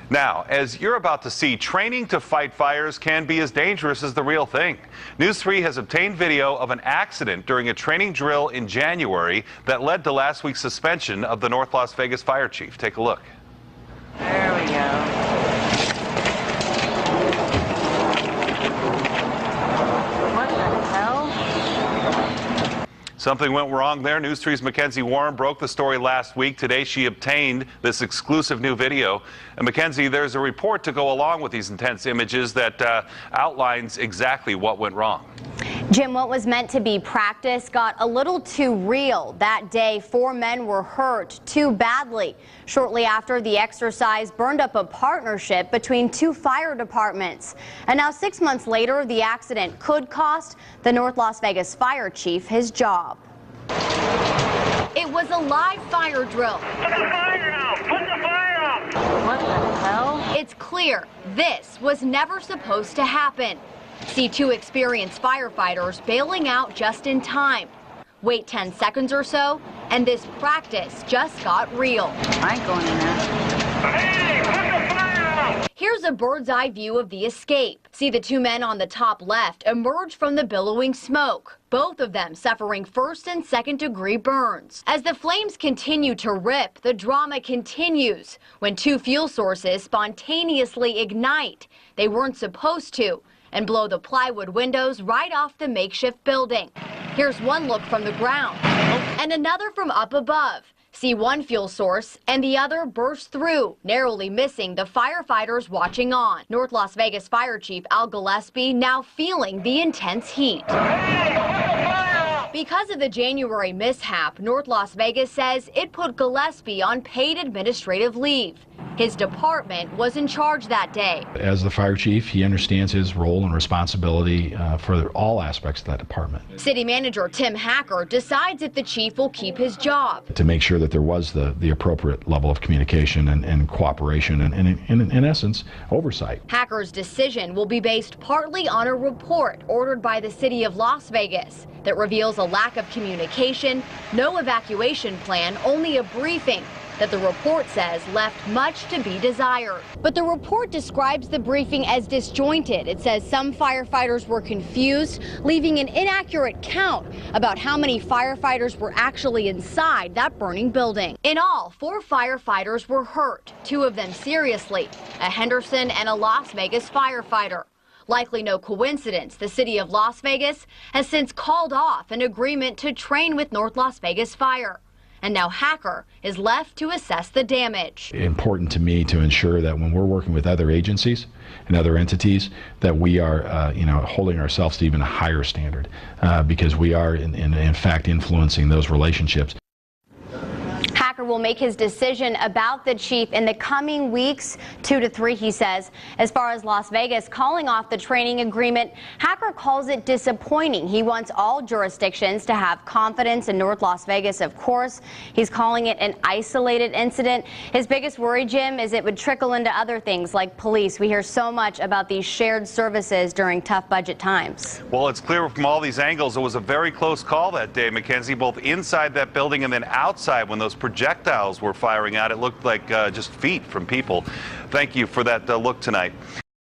Now, as you're about to see, training to fight fires can be as dangerous as the real thing. News 3 has obtained video of an accident during a training drill in January that led to last week's suspension of the North Las Vegas fire chief. Take a look. There we go. Something went wrong there. News 3's Mackenzie Warren broke the story last week. Today she obtained this exclusive new video. And Mackenzie, there's a report to go along with these intense images that outlines exactly what went wrong. Jim, what was meant to be practice got a little too real. That day, 4 men were hurt too badly. Shortly after, the exercise burned up a partnership between 2 fire departments. And now 6 months later, the accident could cost the North Las Vegas fire chief his job. It was a live fire drill. Put the fire out! Put the fire out! What the hell? It's clear this was never supposed to happen. See 2 experienced firefighters bailing out just in time. Wait 10 seconds or so, and this practice just got real. I ain't going in there. Hey, put the fire out! Here's a bird's eye view of the escape. See the 2 men on the top left emerge from the billowing smoke. Both of them suffering 1st and 2nd degree burns. As the flames continue to rip, the drama continues when 2 fuel sources spontaneously ignite. They weren't supposed to, and blow the plywood windows right off the makeshift building. Here's one look from the ground and another from up above. See one fuel source and the other burst through, narrowly missing the firefighters watching on. North Las Vegas Fire Chief Al Gillespie now feeling the intense heat. Because of the January mishap, North Las Vegas says it put Gillespie on paid administrative leave. His department was in charge that day. As the fire chief, he understands his role and responsibility for all aspects of that department. City manager Tim Hacker decides if the chief will keep his job. To make sure that there was the appropriate level of communication and cooperation and in essence, oversight. Hacker's decision will be based partly on a report ordered by the city of Las Vegas that reveals a lack of communication, no evacuation plan, only a briefing that the report says left much to be desired. But the report describes the briefing as disjointed. It says some firefighters were confused, leaving an inaccurate count about how many firefighters were actually inside that burning building. In all, 4 firefighters were hurt, 2 of them seriously, a Henderson and a Las Vegas firefighter. Likely no coincidence, the city of Las Vegas has since called off an agreement to train with North Las Vegas Fire. And now Hacker is left to assess the damage. Important to me to ensure that when we're working with other agencies and other entities, that we are, holding ourselves to even a higher standard, because we are in fact influencing those relationships. Hacker will make his decision about the chief in the coming weeks, 2 to 3, he says. As far as Las Vegas calling off the training agreement, Hacker calls it disappointing. He wants all jurisdictions to have confidence in North Las Vegas, of course. He's calling it an isolated incident. His biggest worry, Jim, is it would trickle into other things like police. We hear so much about these shared services during tough budget times. Well, it's clear from all these angles it was a very close call that day, Mackenzie, both inside that building and then outside when those projectiles were firing out. It looked like just feet from people. Thank you for that look tonight.